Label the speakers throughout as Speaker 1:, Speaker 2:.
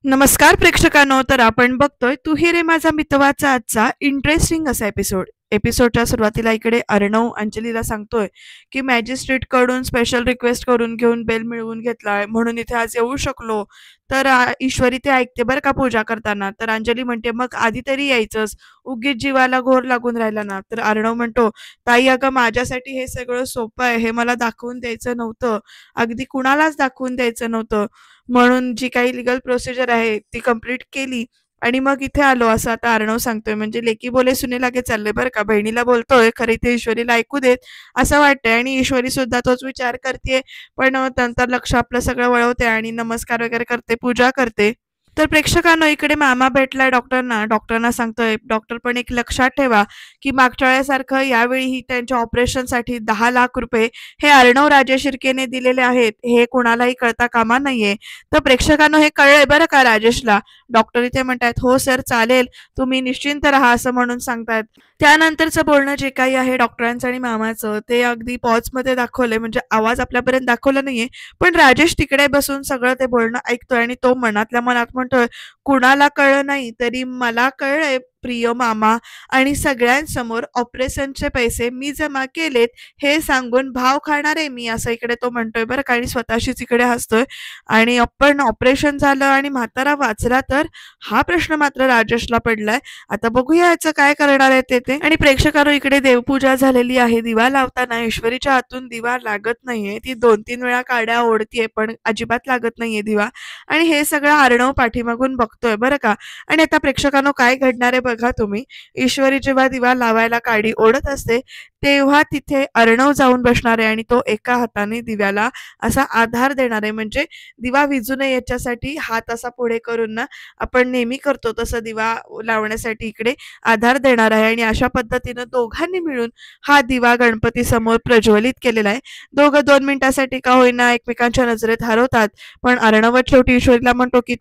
Speaker 1: नमस्कार प्रेक्षकांनो, तर आपण बघतोय "तू ही रे माझा मितवाचा" आजचा इंटरेस्टिंग असा एपिसोड. एपिसोडच्या सुरुवातीला इकडे अर्णव अंजलीला सांगतोय, की मॅजिस्ट्रेटकडून स्पेशल रिक्वेस्ट करून घेऊन बेल मिळवून घेतलाय, म्हणून इथे आज येऊ शकलो. तर ईश्वरी ते ऐकते बरं का पूजा करताना. तर अंजली म्हणते, "मग आधी तरी यायचंच, उगीच जीवाला घोर लागून राहिला ना." तर अर्णव म्हणतो, "ताई अगं, माझ्यासाठी हे सगळं सोपं आहे. हे मला दाखवून द्यायचं नव्हतं. अगदी कुणालाच दाखवून द्यायचं नव्हतं. म्हणून जी काही लीगल प्रोसिजर आहे ती कंप्लीट केली आणि मग इथे आलो असं आता अर्णव सांगतोय. म्हणजे लेकी बोले सुने लागे चाललंय बरं का. बहिणीला बोलतोय, खरं इथे ईश्वरीला ऐकू देत असं वाटतंय आणि ईश्वरी सुद्धा तोच विचार करते. पण नंतर लक्ष आपलं सगळं वळवते आणि नमस्कार वगैरे करते, पूजा करते. तर प्रेक्षकांनो, इकडे मामा भेटलाय डॉक्टरना. डॉक्टरना सांगतोय, "डॉक्टर पण एक लक्षात ठेवा, की मागच्या वेळेसारखं यावेळीही त्यांच्या ऑपरेशनसाठी 10 लाख रुपये हे अर्णव राजे शिर्केने दिलेले आहेत. हे कुणालाही कळता कामा नये." तर प्रेक्षकांनो, हे कळलंय बरं का राजेशला. डॉक्टर इथे म्हणतायत, "हो सर, चालेल. तुम्ही निश्चिंत राहा," असं म्हणून सांगतायत. त्यानंतरचं बोलणं जे काही आहे डॉक्टरांचं आणि मामाचं, ते अगदी पॉजमध्ये दाखवलंय. म्हणजे आवाज आपल्यापर्यंत दाखवला नाहीये, पण राजेश तिकडे बसून सगळं ते बोलणं ऐकतोय आणि तो मनातल्या मनात म्हणतोय, "कुणाला कळलं नाही तरी मला कळलंय प्रिय मामा, आणि सगळ्यांसमोर ऑपरेशनचे पैसे मी जमा केलेत हे सांगून भाव खाणार आहे मी," असं इकडे तो म्हणतोय बरं का. आणि स्वतःशीच इकडे हसतोय. आणि पण ऑपरेशन झालं आणि म्हातारा वाचला तर? हा प्रश्न मात्र राजेशला पडलाय. आता बघूया याचं काय करणार आहे ते. आणि प्रेक्षकांनो, इकडे देवपूजा झालेली आहे. दिवा लावताना ईश्वरीच्या हातून दिवा लागत नाहीये. ती 2-3 वेळा काड्या ओढतीये, पण अजिबात लागत नाहीये दिवा. आणि हे सगळं अर्णव पाठीमागून बघतोय बरं का. आणि आता प्रेक्षकांनो, काय घडणार आहे बघा तुम्ही. ईश्वरी जेव्हा दिवा लावायला काडी ओढत असते, तेव्हा तिथे अर्णव जाऊन बसणार आहे आणि तो एका हाताने दिव्याला असा आधार देणार आहे. म्हणजे दिवा विझू नये याच्यासाठी हात असा पुढे करून ना, आपण नेहमी करतो तसं दिवा लावण्यासाठी इकडे आधार देणार आहे. आणि अशा पद्धतीनं दोघांनी मिळून हा दिवा गणपती समोर प्रज्वलित केलेला आहे. दोघं 2 मिनिटासाठी का होईना एकमेकांच्या नजरेत हरवतात, पण अर्णवच शेवटी ईश्वरीला म्हणतो, की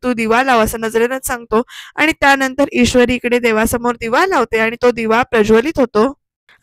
Speaker 1: तू दिवा लाव, असं नजरेनंच सांगतो. आणि त्यानंतर ईश्वरी इकडे देवासमोर दिवा लावते आणि तो दिवा प्रज्वलित होतो.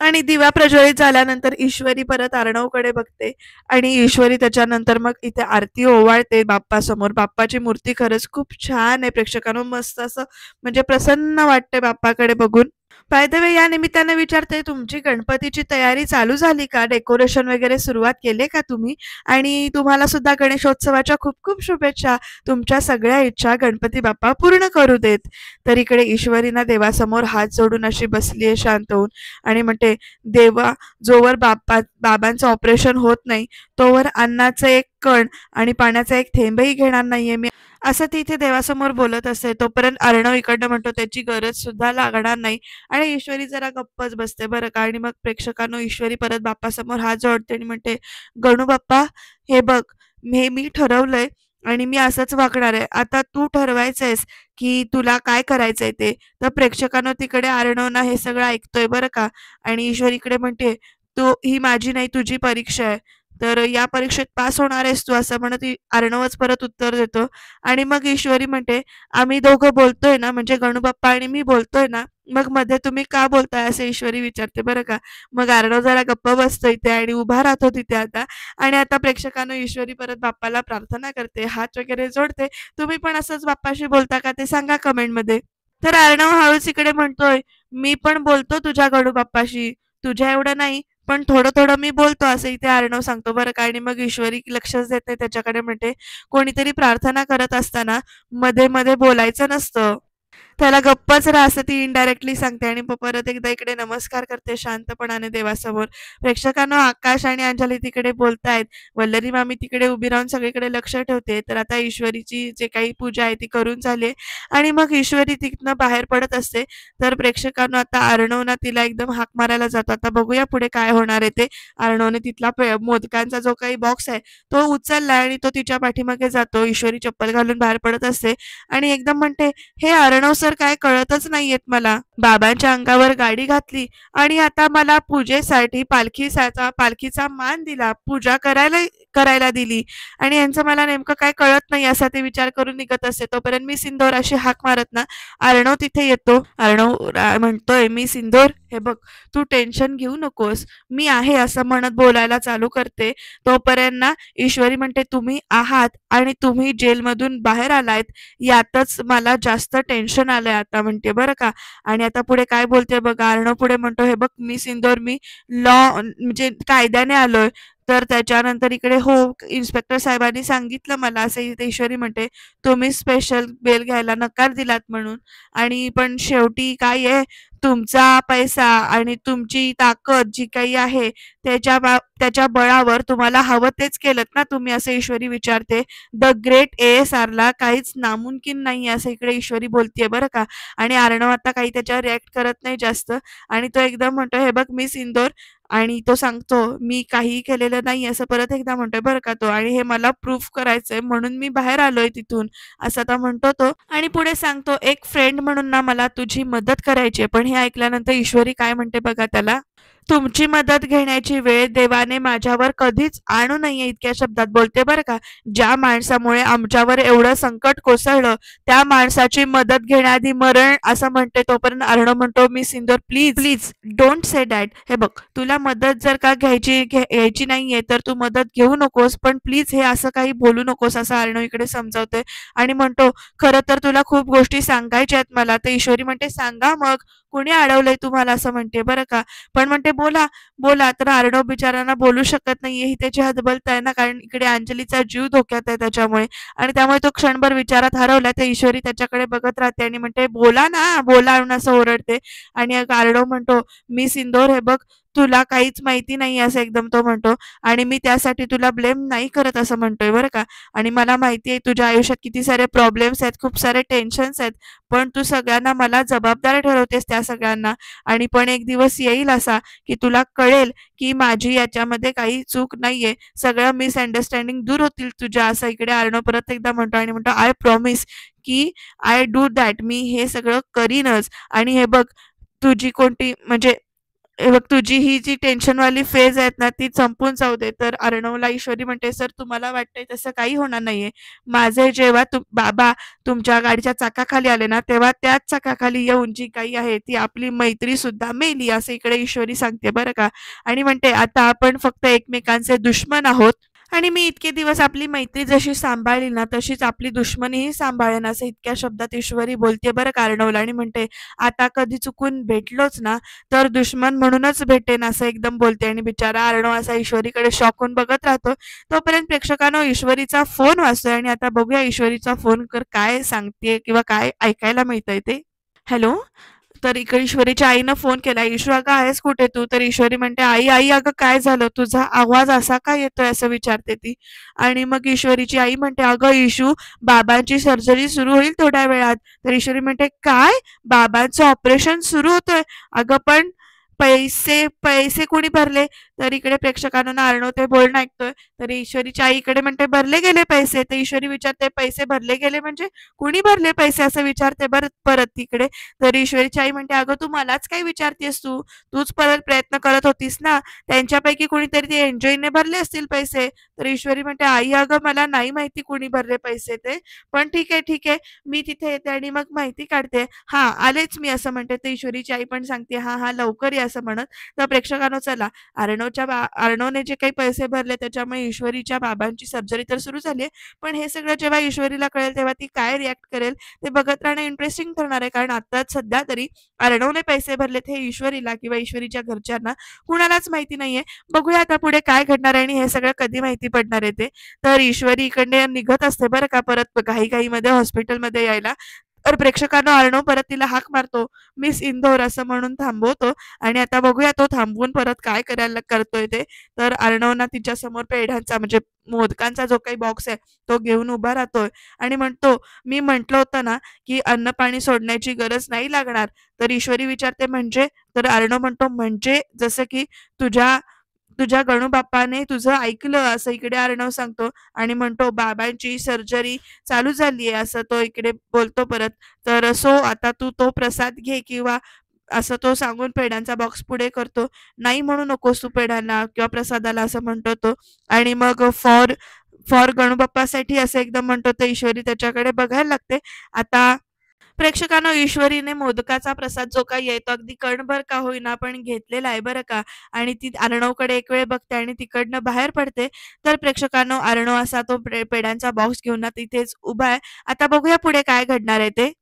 Speaker 1: आणि दिवा प्रज्वलित झाल्यानंतर ईश्वरी परत अर्णवकडे बघते आणि ईश्वरी त्याच्यानंतर मग इथे आरती ओवाळते बाप्पासमोर. बाप्पाची मूर्ती खरंच खूप छान आहे प्रेक्षकांनो. मस्त असं म्हणजे प्रसन्न वाटते बाप्पाकडे बघून. बाय द वे, या निमित्ताने विचारते, तुमची गणपतीची तयारी चालू झाली का? डेकोरेशन वगैरे सुरुवात केली का तुम्ही? आणि तुम्हाला सुद्धा गणेशोत्सवाच्या खूप खूप शुभेच्छा. तुमच्या सगळ्या इच्छा गणपती बाप्पा पूर्ण करू देत. तर इकडे ईश्वरी ना देवासमोर हात जोडून अशी बसली आहे शांत होऊन आणि म्हणते, "देवा, जोवर बाबांचं ऑपरेशन होत नाही, तोवर अन्नाचं एक कण आणि पाण्याचा एक थेंबही घेणार नाहीये मी," असं ती इथे देवासमोर बोलत असते. तोपर्यंत अर्णव इकडनं म्हणतो, त्याची गरज सुद्धा लागणार नाही. आणि ईश्वरी जरा गप्पच बसते बरं का. आणि मग प्रेक्षकांनो, ईश्वरी परत बाप्पासमोर हात जोडते आणि म्हणते, "गणू बाप्पा, हे बघ, हे मी ठरवलंय आणि मी असंच वागणार आहे. आता तू ठरवायचंयस की तुला काय करायचंय ते." तर प्रेक्षकांनो, तिकडे अर्णव ना हे सगळं ऐकतोय बरं का. आणि ईश्वरीकडे म्हणते, ही माझी नाही तुझी परीक्षा आहे. तर या परीक्षेत पास होणार आहेस तू," असं म्हणत अर्णवच परत उत्तर देतो. आणि मग ईश्वरी म्हणते, "आम्ही दोघं बोलतोय ना, म्हणजे गणूबाप्पा आणि मी बोलतोय ना, मग मध्ये तुम्ही का बोलताय?" असं ईश्वरी विचारते बरं का. मग अर्णव जरा गप्प बसतो इथे आणि उभा राहतो तिथे आता. आणि आता प्रेक्षकांनो, ईश्वरी परत बाप्पाला प्रार्थना करते, हात वगैरे जोडते. तुम्ही पण असंच बाप्पाशी बोलता का ते सांगा कमेंटमध्ये. तर अर्णव हळूच इकडे म्हणतोय, "मी पण बोलतो तुझ्या गणूबाप्पाशी, तुझ्या एवढं नाही, पण थोडं-थोडं मी बोलतो," असं इथे अर्णव सांगतो बरं का. आणि मग ईश्वरी लक्षच देत नाही त्याच्याकडे. म्हणते, "कोणीतरी प्रार्थना करत असताना मध्ये-मध्ये बोलायचं नसतं. त्याला गप्पच राहा," असं ती इनडायरेक्टली सांगते. आणि मग परत एकदा इकडे नमस्कार करते शांतपणाने देवासमोर. प्रेक्षकांनो, आकाश आणि अंजली तिकडे बोलतायत. वल्लरी मामी तिकडे उभी राहून सगळीकडे लक्ष ठेवते. तर आता ईश्वरीची जे काही पूजा आहे ती करून झाली आहे आणि मग ईश्वरी तिथनं बाहेर पडत असते. तर प्रेक्षकांनो, आता अर्णव ना तिला एकदम हाक मारायला जातो. आता बघूया पुढे काय होणार आहे ते. अर्णवने तिथला मोदकांचा जो काही बॉक्स आहे तो उचलला आणि तो तिच्या पाठीमागे जातो. ईश्वरी चप्पल घालून बाहेर पडत असते आणि एकदम म्हणते, "हे अर्णव सर, काय कळतच नाहीयेत मला. बाबांच्या अंगावर गाडी घातली आणि आता मला पूजेसाठी पालखीचा मान दिला. पूजा करायला करायला दिली आणि यांचं मला नेमकं काय कळत नाही असा ते विचार करून निघत असते. तोपर्यंत मी सिंदूर अशी हाक मारत ना अर्णव तिथे येतो. अर्णव म्हणतोय, मी सिंदूर, हे बघ, तू टेन्शन घेऊ नकोस, मी आहे असं म्हणत बोलायला चालू करते. तोपर्यंत ना ईश्वरी म्हणते, तुम्ही आहात आणि तुम्ही जेलमधून बाहेर आलायत यातच मला जास्त टेन्शन आलंय आता, म्हणते बरं का. आणि आता पुढे काय बोलते बघा. अर्णव पुढे म्हणतो, हे बघ मी सिंदूर, मी लॉ म्हणजे कायद्याने आलोय. तर त्याच्यानंतर इकडे हो, इन्स्पेक्टर साहेबांनी सांगितलं मला, असं इथे ईश्वरी म्हणते, तुम्ही स्पेशल बेल घ्यायला नकार दिलात म्हणून. आणि पण शेवटी काय आहे, तुमचा पैसा आणि तुमची ताकद जी काही आहे त्याच्या बळावर तुम्हाला हवं तेच केलं ना तुम्ही, असं ईश्वरी विचारते. द ग्रेट ASRला काहीच नामुमकिन नाही असं इकडे ईश्वरी बोलतेय बरं का. आणि अर्णव आता काही त्याच्यावर रिॲक्ट करत नाही जास्त आणि तो एकदम म्हणतो, हे बघ मी सिंदूर, आणि तो सांगतो, मी काहीही केलेलं नाही असं परत एकदा म्हणतोय बरं का तो, आणि हे मला प्रूफ करायचंय म्हणून मी बाहेर आलोय तिथून, असं आता म्हणतो तो. आणि पुढे सांगतो, एक फ्रेंड म्हणून ना मला तुझी मदत करायची. पण हे ऐकल्यानंतर ईश्वरी काय म्हणते बघा त्याला, तुमची मदत घेण्याची वेळ देवाने माझ्यावर कधीच आणू नये, इतक्या शब्दात बोलते बरं का. ज्या माणसामुळे आमच्यावर एवढं संकट कोसळलं त्या माणसाची मदत घेण्याआधी मरण, असं म्हणते. तोपर्यंत अर्णव म्हणतो, मी Sindoor, please please don't say that. हे बघ, तुला मदत जर का घ्यायची नाहीये तर तू मदत घेऊ नकोस, पण प्लीज हे असं काही बोलू नकोस, असं अर्णव इकडे समजावतोय. आणि म्हणतो, खरं तर तुला खूप गोष्टी सांगायच्या आहेत मला. तर ईश्वरी म्हणते, सांगा मग, कोणी अडवलंय तुम्हाला, असं म्हणते बरं का. पण म्हणते, बोला बोला. तर अर्णव बिचारांना बोलू शकत नाहीये, ही त्याची हतबलता आहे ना, कारण इकडे अंजलीचा जीव धोक्यात आहे त्याच्यामुळे. आणि त्यामुळे तो क्षणभर विचारात हरवला. तर ईश्वरी त्याच्याकडे बघत राहते आणि म्हणते, बोला ना बोला, म्हणून असं ओरडते. आणि अर्णव म्हणतो, मी सिंदूर, हे बघ, तुला काहीच माहिती नाही असं एकदम तो म्हणतो. आणि मी त्यासाठी तुला ब्लेम नाही करत असं म्हणतोय बरं का. आणि मला माहिती आहे तुझ्या आयुष्यात किती सारे प्रॉब्लेम्स आहेत, खूप सारे टेन्शन्स आहेत, पण तू सगळ्यांना मला जबाबदार ठरवतेस त्या सगळ्यांना. आणि पण एक दिवस येईल असा की तुला कळेल की माझी याच्यामध्ये काही चूक नाहीये, सगळं मिसअंडरस्टँडिंग दूर होतील तुझ्या, असं इकडे अर्णव परत एकदा म्हणतो. आणि म्हणतो, आय प्रॉमिस की आय डू दॅट, मी हे सगळं करीनच. आणि हे बघ, तुझी कोणती म्हणजे हे बघ, तुझी ही जी टेन्शनवाली फेज आहेत ना ती संपून जाऊ दे. तर अर्णवला ईश्वरी म्हणते, सर तुम्हाला वाटतंय तसं काही होणार नाहीये. माझे जेव्हा बाबा तुमच्या गाडीच्या चाकाखाली आले ना तेव्हा त्याच चाकाखाली येऊन जी काही आहे ती आपली मैत्री सुद्धा मेली, असं इकडे ईश्वरी सांगते बरं का. आणि म्हणते, आता आपण फक्त एकमेकांचे दुश्मन आहोत आणि मी इतके दिवस आपली मैत्री जशी सांभाळली ना तशीच आपली दुश्मनीही सांभाळेन, असं इतक्या शब्दात ईश्वरी बोलते बरं का अर्णवला. आणि म्हणते, आता कधी चुकून भेटलोच ना तर दुश्मन म्हणूनच भेटेन, असं एकदम बोलते. आणि बिचारा अर्णव असा ईश्वरीकडे शॉक होऊन बघत राहतो. तोपर्यंत प्रेक्षकांनो ईश्वरीचा फोन वाजतोय आणि आता बघूया ईश्वरीचा फोन कर काय सांगते किंवा काय ऐकायला मिळतंय ते. हॅलो. तर इकडे ईश्वरीच्या आईनं फोन केला, ईशू अगं आहेस कुठे तू? तर ईश्वरी म्हणते, आई आई अगं काय झालं, तुझा आवाज असा काय येतोय, असं विचारते ती. आणि मग ईश्वरीची आई म्हणते, अगं ईशू, बाबांची सर्जरी सुरू होईल थोड्या वेळात. तर ईश्वरी म्हणते, काय, बाबांचं ऑपरेशन सुरू होतोय? अगं पण पैसे पैसे कोणी भरले? तर इकडे प्रेक्षकांना अर्णव ते बोलणं ऐकतोय. तर ईश्वरीच्या आई इकडे म्हणते, भरले गेले पैसे. तर ईश्वरी विचारते, पैसे भरले गेले म्हणजे कुणी भरले पैसे, असं विचारते परत तिकडे. तर ईश्वरीची आई म्हणते, अगं तू मलाच काय विचारतेस, तूच परत प्रयत्न करत होतीस ना, त्यांच्यापैकी कुणीतरी ते एन्जॉयने भरले असतील पैसे. तर ईश्वरी म्हणते, आई अगं मला नाही माहिती कुणी भरले पैसे ते, पण ठीक आहे ठीक आहे, मी तिथे येते आणि मग माहिती काढते. हा आलेच मी, असं म्हणते. तर ईश्वरीची आई पण सांगते, हा हा लवकर ये, असं म्हणत. तर प्रेक्षकांनो चला, अर्णवने जे काही पैसे भरले त्याच्यामुळे ईश्वरीच्या बाबांची सर्जरी तर सुरू झाली आहे. पण हे सगळं जेव्हा ईश्वरीला कळेल तेव्हा ती काय रिॲक्ट करेल ते बघत राहणं इंटरेस्टिंग ठरणार आहे. कारण आता सध्या तरी अर्णवने पैसे भरलेत हे ईश्वरीला किंवा ईश्वरीच्या घरच्यांना कुणालाच माहिती नाहीये. बघूया आता पुढे काय घडणार आहे आणि हे सगळं कधी माहिती पडणार आहे ते. तर ईश्वरी इकडे निघत असते बरं का परत घाईघाईमध्ये हॉस्पिटलमध्ये यायला. तर प्रेक्षकांना अर्णव परत तिला हाक मारतो, मिस इंदोर, असं म्हणून थांबवतो. आणि आता बघूया तो थांबवून परत काय करायला करतोय ते. तर अर्णवना तिच्या समोर पेढ्यांचा म्हणजे मोदकांचा जो काही बॉक्स आहे तो घेऊन उभा राहतोय आणि म्हणतो, मी म्हटलं होतं ना की अन्न पाणी सोडण्याची गरज नाही लागणार. तर ईश्वरी विचारते, म्हणजे? तर अर्णव म्हणतो, म्हणजे जसं की तुझ्या तुझ्या गणूबाप्पाने तुझं ऐकलं, असं इकडे अर्णव सांगतो. आणि म्हणतो, बाबांची सर्जरी चालू झाली आहे, असं तो इकडे बोलतो परत. तर सो आता तू तो प्रसाद घे किंवा असं तो सांगून पेढ्यांचा बॉक्स पुढे करतो. "नाही म्हणू नकोस तू पेढ्यांना किंवा प्रसादाला" असं म्हणतो तो. आणि मग फॉर फॉर गणूबाप्पासाठी असं एकदम म्हणतो, तर ईश्वरी त्याच्याकडे बघायला लागते. आता प्रेक्षकांनो, ईश्वरीने मोदकाचा प्रसाद जो काही आहे तो अगदी कणभर का होईना पण घेतलेला आहे बरं का. आणि ती अर्णवकडे एक वेळ बघते आणि तिकडनं बाहेर पडते. तर प्रेक्षकांनो, अर्णव असा तो पेढ्यांचा बॉक्स घेऊन ना तिथेच उभा आहे. आता बघूया पुढे काय घडणार आहे ते.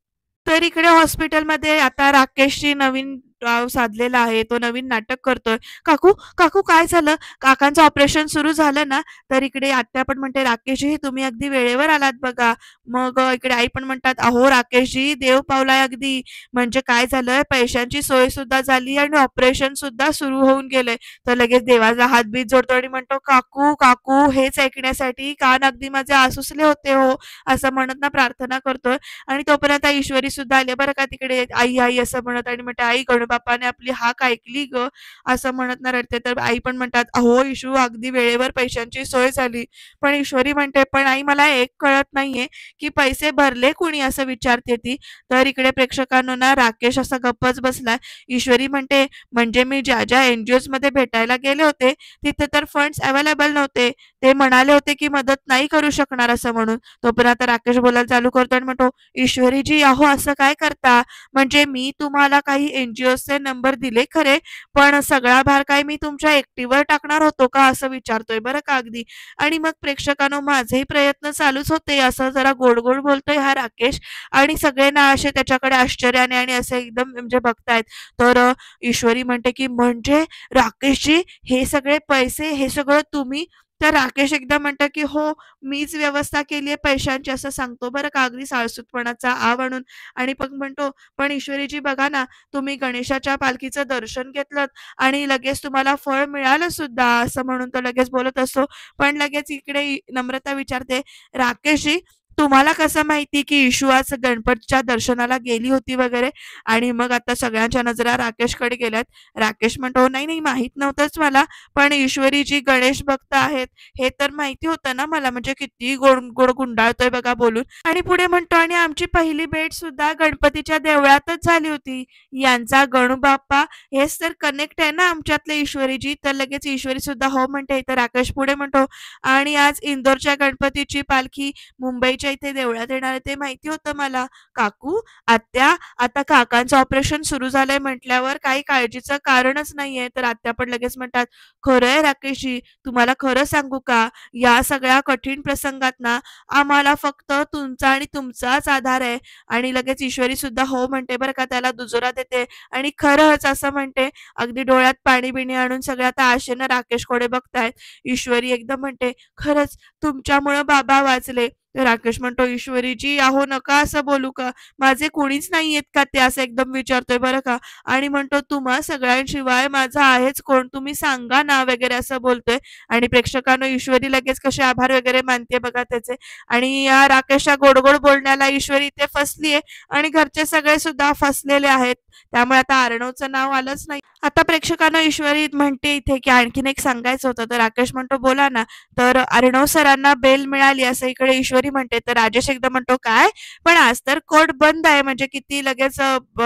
Speaker 1: तर इकडे हॉस्पिटलमध्ये आता राकेशची नवीन डाव साधलेला आहे. तो नवीन नाटक करतोय. "काकू, काकू काय झालं? काकांचं ऑपरेशन सुरू झालं ना?" तर इकडे आत्या पण म्हणते, "राकेशजी, तुम्ही अगदी वेळेवर आलात बघा." मग इकडे आई पण म्हणतात, "अहो राकेशजी, देव पावलाय अगदी. म्हणजे काय झालंय, पैशांची सोय सुद्धा झाली आणि ऑपरेशन सुद्धा सुरू होऊन गेलंय." तर लगेच देवाचा हातबीत जोडतो आणि म्हणतो, "काकू, काकू." हेच ऐकण्यासाठी कान अगदी माझे आसुसले होते हो, असं म्हणत ना प्रार्थना करतोय. आणि तोपर्यंत ईश्वरी सुद्धा आली बरं का तिकडे. "आई, आई" असं म्हणत आणि म्हणते, "आई, गणूबाप्पाने आपली हाक ऐकली गं." असं म्हणत ना रडते. तर आई पण म्हणतात, "अहो इशू, अगदी वेळेवर पैशांची सोय झाली." पण ईश्वरी म्हणते, "पण आई, मला एक कळत नाहीये, की पैसे भरले कुणी?" असं विचारते ती. तर इकडे प्रेक्षकांनो ना राकेश असा गप्पच बसलाय. ईश्वरी म्हणते, "म्हणजे मी ज्या एन-जी-ओजमध्ये भेटायला गेले होते, तिथे तर फंड्स अवेलेबल नव्हते. ते म्हणाले होते, की मदत नाही करू शकणार असं म्हणून." तोपर्यंत राकेश बोलायला चालू करतो आणि म्हणतो, "ईश्वरीजी, अहो असं काय करता? म्हणजे मी तुम्हाला काही एन-जी-ओजचे नंबर दिले खरे, पण सगळा भार काय मी तुमच्या एकटीवर टाकणार होतो का?" असं विचारतोय बरं का अगदी. आणि मग प्रेक्षकांनो, माझेही प्रयत्न चालूच होते. असं जरा गोड-गोड बोलतोय हा राकेश. आणि सगळे ना असे त्याच्याकडे आश्चर्याने आणि असे एकदम म्हणजे बघतायत. तर ईश्वरी म्हणते, की "म्हणजे राकेशजी, हे सगळे पैसे, हे सगळं तुम्ही?" तर राकेश एकदम म्हणतो, की "हो, मीच व्यवस्था केली आहे पैशांची." असं सांगतो बरं का अगदी साळसूतपणाचा आ आणून. आणि मग म्हणतो, "पण ईश्वरीजी बघा ना, तुम्ही गणेशाच्या पालखीचं दर्शन घेतलत आणि लगेच तुम्हाला फळ मिळालं सुद्धा." असं म्हणून तो लगेच बोलत असतो. पण लगेच इकडे नम्रता विचारते, "राकेशजी, तुम्हाला कसं माहिती की इशू आज गणपतीच्या दर्शनाला गेली होती वगैरे?" आणि मग आता सगळ्यांच्या नजरा राकेशकडे गेल्यात. राकेश म्हणतो, "नाही, नाही, माहीत नव्हतंच मला. पण ईश्वरीजी गणेश भक्त आहेत हे तर माहिती होतं ना मला." म्हणजे किती गोड गोड गुंडाळतोय बघा बोलून. आणि पुढे म्हणतो, "आणि आमची पहिली भेट सुद्धा गणपतीच्या देवळातच झाली होती. यांचा गणूबाप्पा हेच तर कनेक्ट आहे ना आमच्यातले ईश्वरीजी." तर लगेच ईश्वरी सुद्धा हो म्हणते. तर राकेश पुढे म्हणतो, "आणि आज इंदोरच्या गणपतीची पालखी मुंबईच्या इथे देवळात येणार आहे ते माहिती होतं मला. काकू, आत्या, आता काकांचं ऑपरेशन सुरू झालंय म्हटल्यावर काही काळजीचं कारणच नाहीये." तर आत्या पण लगेच म्हणतात, "खरंय राकेशजी, तुम्हाला खरं सांगू का? या सगळ्या कठीण प्रसंगात ना आम्हाला फक्त तुमचा आणि तुमचाच आधार आहे." आणि लगेच ईश्वरी सुद्धा हो म्हणते बरं का, त्याला दुजोरा देते आणि खरंच असं म्हणते. अगदी डोळ्यात पाणी-बिणी आणून सगळे आता आशेनं राकेशकडे बघतायत. ईश्वरी एकदम म्हणते, "खरंच तुमच्यामुळं बाबा वाचले." तर राकेश म्हणतो, "ईश्वरीजी, अहो नका असं बोलू का? माझे कोणीच नाहीयेत का ते?" असं एकदम विचारतोय बरं का. आणि म्हणतो, "तुम्हा सगळ्यांशिवाय माझा आहेच कोण? तुम्ही सांगा ना," वगैरे असं बोलतोय. आणि प्रेक्षकांनो, ईश्वरी लगेच कसे आभार वगैरे मानते बघा त्याचे. आणि या राकेशच्या गोड-गोड बोलण्याला ईश्वरी इथे फसली आहे आणि घरचे सगळे सुद्धा फसलेले आहेत. त्यामुळे आता अर्णवचं नाव आलंच नाही. आता प्रेक्षकांना ईश्वरी म्हणते इथे, की आणखीन एक सांगायचं होतं. तर राकेश म्हणतो, "बोला ना." तर अर्णव सरांना बेल मिळाली असं इकडे ईश्वरी म्हणते. तर राजेश एकदम म्हणतो, "काय? पण आज तर कोर्ट बंद आहे." म्हणजे किती लगेच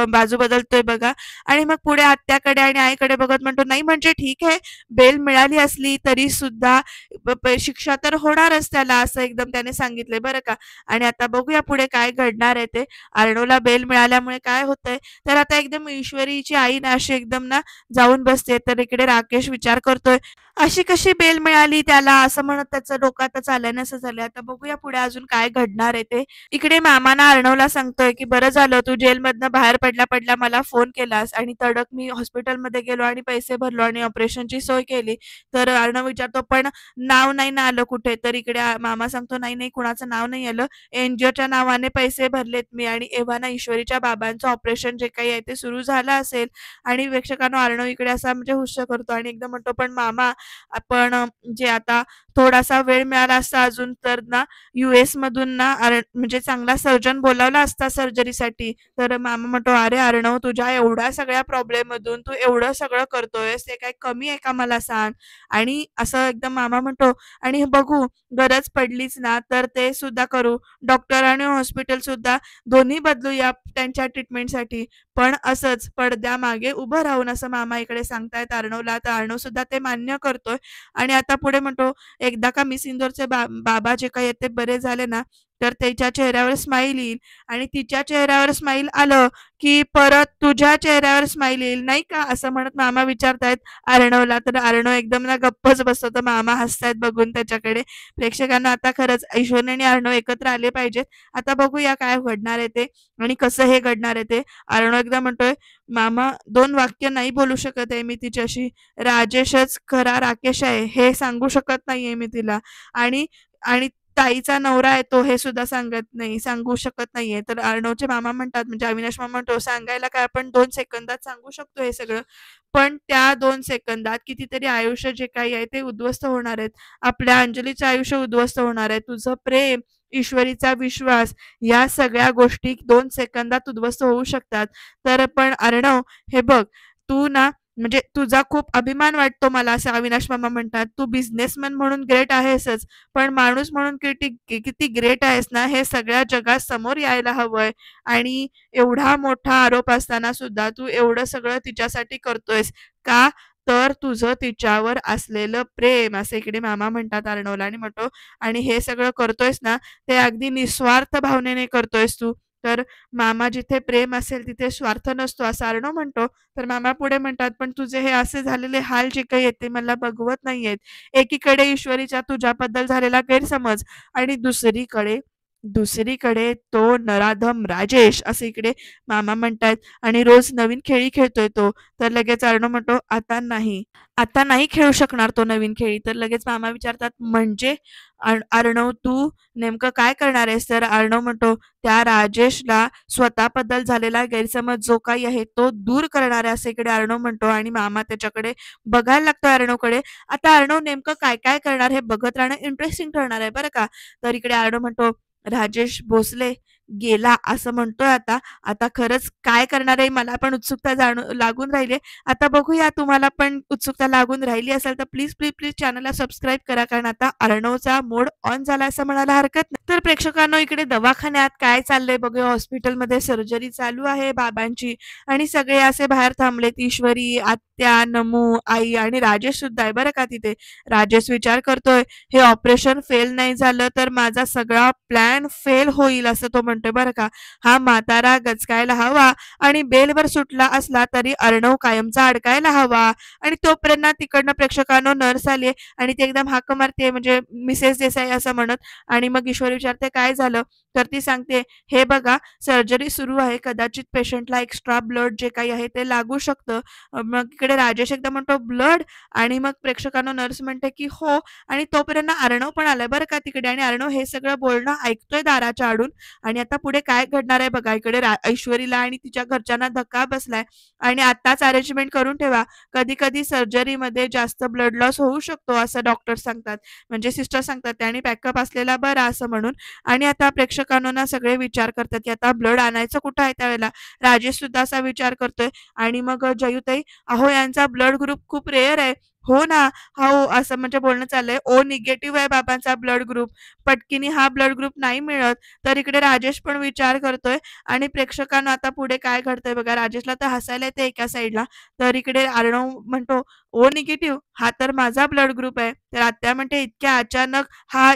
Speaker 1: बाजू बदलतोय बघा. आणि मग पुढे आत्याकडे आणि आईकडे बघत म्हणतो, "नाही म्हणजे ठीक आहे, बेल मिळाली असली तरी सुद्धा शिक्षा तर होणारच त्याला." असं एकदम त्याने सांगितलंय बरं का. आणि आता बघूया पुढे काय घडणार आहे ते. अर्णवला बेल मिळाल्यामुळे काय होतंय, तर आता एकदम ईश्वरीची आई ना अशी एकदम ना जाऊन बसते. तर इकडे राकेश विचार करतोय, अशी कशी बेल मिळाली त्याला, असं म्हणत त्याचं डोकं आता चालेनासं झालंय. आता बघूया पुढे अजून काय घडणार आहे ते. इकडे मामा ना अर्णवला सांगतोय, की "बरं झालं तू जेलमधनं बाहेर पडल्या-पडल्या मला फोन केलास आणि तडक मी हॉस्पिटलमध्ये गेलो आणि पैसे भरलो आणि ऑपरेशनची सोय केली." तर अर्णव विचारतो, "पण नाव नाही ना आलं कुठे?" तर इकडे मामा सांगतो, "नाही, नाही, कुणाचं नाव नाही आलं. एन-जी-ओच्या नावाने पैसे भरलेत मी आणि एव्हा ना ईश्वरीच्या बाबांचं ऑपरेशन जे काही आहे ते सुरू झालं असेल." आणि प्रेक्षकांनो, अर्णव इकडे असा म्हणजे हुश्य करतो आणि एकदम म्हणतो, "पण मामा, आपण जे आता थोडासा वेळ मिळाला असता अजून तर ना US मधून ना म्हणजे चांगला सर्जन बोलावला असता सर्जरीसाठी. तर मामा म्हणतो, "अरे अर्णव, तुझ्या एवढ्या सगळ्या प्रॉब्लेम मधून तू एवढं सगळं करतोयस, ते काही कमी आहे का मला सांग?" आणि असं एकदम मामा म्हणतो, "आणि बघू गरज पडलीच ना तर ते सुद्धा करू. डॉक्टर आणि हॉस्पिटल सुद्धा दोन्ही बदलूया त्यांच्या ट्रीटमेंटसाठी. पण असंच पडद्यामागे उभं राहून," असं मामा इकडे सांगतायत अर्णवला. तर अर्णव सुद्धा ते मान्य करतोय आणि आता पुढे म्हणतो, "एकदा का मिस इंदोरचे बाबा जे काही आहेत ते बरे झाले ना, तर त्याच्या चेहऱ्यावर स्माईल येईल आणि तिच्या चेहऱ्यावर स्माईल आलं, की परत तुझ्या चेहऱ्यावर स्माईल येईल, नाही का?" असं म्हणत मामा विचारतायत अर्णवला. तर अर्णव एकदम ना गप्पच बसतो. तर मामा हसतायत बघून त्याच्याकडे. प्रेक्षकांना आता खरंच ऐश्वर्या आणि अर्णव एकत्र आले पाहिजेत. आता बघूया काय घडणार आहे ते आणि कसं हे घडणार आहे ते. अर्णव एकदा म्हणतोय, "मामा 2 वाक्य नाही बोलू शकत आहे मी तिच्याशी. राजेशच खरा राकेश आहे हे सांगू शकत नाहीये मी तिला आणि आणि ताईचा नवरा आहे तो हे सुद्धा सांगू शकत नाहीये." तर अर्णवचे मामा म्हणतात म्हणजे अविनाश मामा म्हणतो, "सांगायला काय आपण 2 सेकंदात सांगू शकतो हे सगळं. पण त्या 2 सेकंदात कितीतरी आयुष्य जे काही आहे ते उद्ध्वस्त होणार आहेत. आपल्या अंजलीचं आयुष्य उद्ध्वस्त होणार आहे. तुझं प्रेम, ईश्वरीचा विश्वास या सगळ्या गोष्टी 2 सेकंदात उद्ध्वस्त होऊ शकतात. तर पण अर्णव हे बघ, तू ना म्हणजे तुझा खूप अभिमान वाटतो मला," असं अविनाश मामा म्हणतात. "तू बिझनेसमन म्हणून ग्रेट आहेसच, पण माणूस म्हणून किती ग्रेट आहेस ना हे सगळ्या जगात समोर यायला हवंय आणि एवढा मोठा आरोप असताना सुद्धा तू एवढं सगळं तिच्यासाठी करतोयस का? तर तुझं तिच्यावर असलेलं प्रेम," असं इकडे मामा म्हणतात अर्णवला आणि म्हणतो, "आणि हे सगळं करतोयस ना ते अगदी निस्वार्थ भावनेने करतोयस तू. तर मामा जिथे प्रेम असेल तिथे स्वार्थ नसतो," असं अर्णव म्हणतो. तर मामा पुढे म्हणतात, "पण तुझे हे असे झालेले हाल जे काही आहेत ते मला बघवत नाहीयेत. एकीकडे ईश्वरीचा तुझ्याबद्दल झालेला गैरसमज आणि दुसरीकडे तो नराधम राजेश," असं इकडे मामा म्हणतायत. "आणि रोज नवीन खेळी खेळतोय तो." तर लगेच अर्णव म्हणतो, आता नाही खेळू शकणार तो नवीन खेळी." तर लगेच मामा विचारतात, "म्हणजे अर्णव तू नेमकं काय करणार आहेस?" तर अर्णव म्हणतो, "त्या राजेशला स्वतःबद्दल झालेला गैरसमज जो काही आहे तो दूर करणार आहे," असं इकडे अर्णव म्हणतो आणि मामा त्याच्याकडे बघायला लागतो अर्णवकडे. आता अर्णव नेमकं काय काय करणार हे बघत राहणं इंटरेस्टिंग ठरणार आहे बरं का. तर इकडे अर्णव म्हणतो, "राजेश भोसले गेला," असं म्हणतोय आता. आता खरंच काय करणार आहे मला पण उत्सुकता लागून राहिली. आता बघूया तुम्हाला पण उत्सुकता लागून राहिली असेल तर प्लीज प्लीज प्लीज चॅनलला सबस्क्राईब करा कारण आता अर्णवचा मोड ऑन झाला असं म्हणायला हरकत नाही. तर प्रेक्षकांनो इकडे दवाखान्यात काय चाललंय बघूया. हॉस्पिटलमध्ये सर्जरी चालू आहे बाबांची आणि सगळे असे बाहेर थांबलेत. ईश्वरी, आत्या, नमू, आई आणि राजेश सुद्धा आहे बरं का तिथे. राजेश विचार करतोय, हे ऑपरेशन फेल नाही झालं तर माझा सगळा प्लॅन फेल होईल असं तो म्हणतोय बरं का. हा म्हातारा गचकायला हवा आणि बेलवर सुटला असला तरी अर्णव कायमचा अडकायला हवा. आणि तोपर्यंत तिकडनं प्रेक्षकांनो नर्स आली आणि ती एकदम हाक मारते म्हणजे मिसेस देसाई असं म्हणत. आणि मग ईश्वरी विचारते, "काय झालं?" तर ती सांगते, "हे बघा सर्जरी सुरू आहे. कदाचित पेशंटला एक्स्ट्रा ब्लड जे काही आहे ते लागू शकतं." मग इकडे राजेश एकदा म्हणतो, "ब्लड?" आणि मग प्रेक्षकांना नर्स म्हणते की "हो." आणि तोपर्यंत अर्णव पण आलाय बरं का तिकडे आणि अर्णव हे सगळं बोलणं ऐकतोय दाराच्या आडून. आणि आता पुढे काय घडणार आहे बघा. इकडे ऐश्वरीला आणि तिच्या घरच्यांना धक्का बसलाय आणि आताच अरेंजमेंट करून ठेवा. कधी-कधी सर्जरीमध्ये जास्त ब्लड लॉस होऊ शकतो असं डॉक्टर सांगतात. म्हणजे सिस्टर सांगतात आणि बॅकअप असलेला बरा असं म्हणून. आणि आता प्रेक्षकांनो ना सगळे विचार करतात की आता ब्लड आणायचं कुठं आहे त्यावेळेला. राजेश सुद्धा असा विचार करतोय आणि मग जयूताई, "अहो यांचा ब्लड ग्रुप खूप रेअर आहे." "हो ना, हो." असं म्हणजे बोलणं चाललंय. "ओ निगेटिव्ह आहे बाबांचा ब्लड ग्रुप. पटकीनी हा ब्लड ग्रुप नाही मिळत." तर इकडे राजेश पण विचार करतोय आणि प्रेक्षकांना आता पुढे काय घडतंय बघा. राजेशला तर हसायला येते एका साईडला. तर इकडे अर्णव म्हणतो, "ओ निगेटिव्ह हा तर माझा ब्लड ग्रुप आहे." तर आत्या म्हणते, "इतक्या अचानक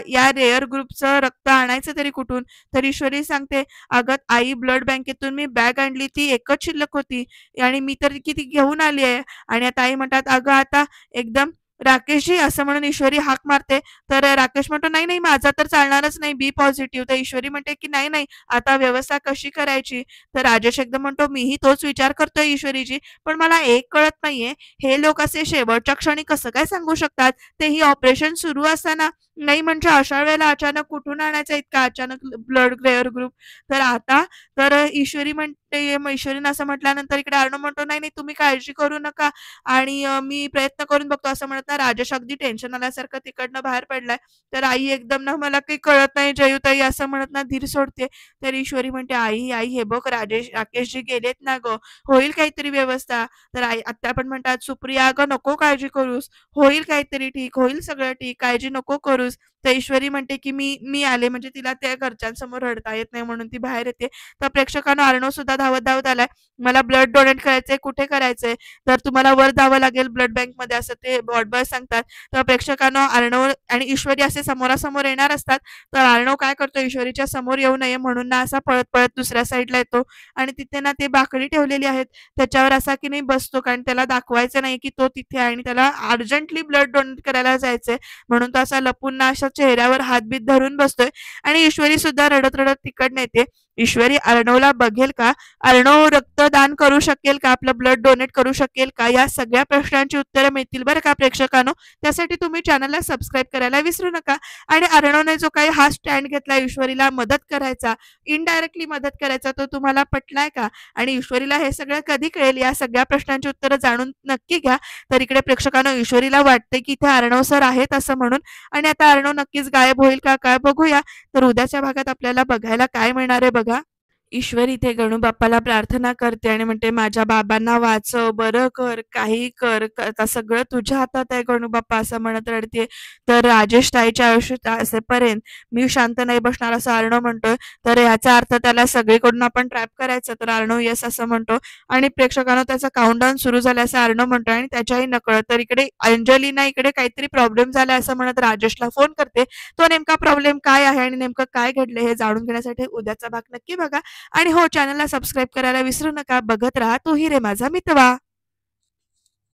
Speaker 1: या रेअर ग्रुपचं रक्त आणायचं तरी कुठून?" तर ईश्वरी सांगते, "अगं आई, ब्लड बँकेतून मी बॅग आणली ती एकच शिल्लक होती आणि मी तर किती घेऊन आली आहे." आणि आता आई म्हणतात, "अगं आता एकदम राकेशजी," असं म्हणून ईश्वरी हाक मारते. तर राकेश म्हणतो, "नाही नाही माझा तर चालणारच नाही, बी पॉझिटिव्ह." तर ईश्वरी म्हणते की "नाही नाही आता व्यवस्था कशी करायची?" तर राजेश एकदम म्हणतो, "मीही तोच विचार करतोय ईश्वरीजी, पण मला एक कळत नाहीये, हे लोक असे शेवटच्या क्षणी कसं काय सांगू शकतात, तेही ऑपरेशन सुरू असताना." नाही म्हणजे अशा वेळेला अचानक कुठून आणायचा इतका अचानक ब्लड रेअर ग्रुप? तर आता तर ईश्वरी म्हणते, मग ईश्वरीनं असं म्हटल्यानंतर इकडे अर्णव म्हणतो, "नाही, नाही तुम्ही काळजी करू नका आणि मी प्रयत्न करून बघतो." असं म्हणत ना राजेश अगदी टेन्शन आल्यासारखं तिकडनं बाहेर पडलाय. तर आई एकदम ना, "मला काही कळत नाही जयूताई," असं म्हणत ना धीर सोडते. तर ईश्वरी म्हणते, "आई, आई हे बघ राकेशजी गेलेत ना गं, होईल काहीतरी व्यवस्था." तर आई आत्या पण म्हणतात, "सुप्रिया अगं नको काळजी करूस. होईल काहीतरी ठीक, होईल सगळं ठीक, काळजी नको करूस." तर ईश्वरी म्हणते, की "मी मी आले." म्हणजे तिला त्या घरच्यांसमोर रडता येत नाही म्हणून ती बाहेर येते. तर प्रेक्षकांनो अर्णव सुद्धा धावत-धावत आलाय. "मला ब्लड डोनेट करायचंय, कुठे करायचंय?" तर "तुम्हाला वर जावं लागेल ब्लड बँकमध्ये," असं ते वॉर्ड बॉय सांगतात. तर प्रेक्षकांनो अर्णव आणि ईश्वरी असे समोरासमोर येणार असतात. तर अर्णव काय करतो ईश्वरीच्या समोर येऊ नये म्हणून ना असा पळत-पळत दुसऱ्या साईडला येतो आणि तिथे ना ते बाकडी ठेवलेली आहेत. त्याच्यावर असा की नाही बसतो कारण त्याला दाखवायचं नाही, की तो तिथे आहे आणि त्याला अर्जंटली ब्लड डोनेट करायला जायचंय. म्हणून तो असा लपून ना अशा चेहऱ्यावर हातबीत धरून बसतोय आणि ईश्वरी सुद्धा रडत-रडत तिकडनं येते. ईश्वरी अर्णवला बघेल का? अर्णव रक्तदान करू शकेल का? आपलं ब्लड डोनेट करू शकेल का? या सगळ्या प्रश्नांची उत्तरं मिळतील बरं का प्रेक्षकांनो. त्यासाठी तुम्ही चॅनलला सबस्क्राईब करायला विसरू नका. आणि अर्णवने जो काही हा स्टँड घेतला ईश्वरीला मदत करायचा, इनडायरेक्टली मदत करायचा, तो तुम्हाला पटलाय का? आणि ईश्वरीला हे सगळं कधी कळेल? या सगळ्या प्रश्नांची उत्तरं जाणून नक्की घ्या. तर इकडे प्रेक्षकांनो ईश्वरीला वाटते की इथे अर्णव सर आहेत असं म्हणून आणि आता अर्णव नक्कीच गायब होईल का काय बघूया. तर उद्याच्या भागात आपल्याला बघायला काय मिळणार आहे बघा. ईश्वर इथे गणूबाप्पाला प्रार्थना करते आणि म्हणते, "माझ्या बाबांना वाचव, बरं कर, काहीही कर. आता सगळं तुझ्या हातात आहे गणूबाप्पा," असं म्हणत रडते. तर राजेश ताईच्या आयुष्यात असेपर्यंत मी शांत नाही बसणार असं अर्णव म्हणतोय. तर याचा अर्थ त्याला सगळीकडून आपण ट्रॅप करायचं. तर अर्णव येस असं म्हणतो आणि प्रेक्षकांनो त्याचा काउंटडाऊन सुरू झाला असं अर्णव म्हणतोय आणि त्याच्याही नकळत. तर इकडे अंजलीना इकडे काहीतरी प्रॉब्लेम झालाय असं म्हणत राजेशला फोन करते. तो नेमका प्रॉब्लेम काय आहे आणि नेमकं काय घडलंय हे जाणून घेण्यासाठी उद्याचा भाग नक्की बघा. आणि हो चॅनलला सबस्क्राईब करायला विसरू नका. बघत राहा तू ही रे माझा मितवा.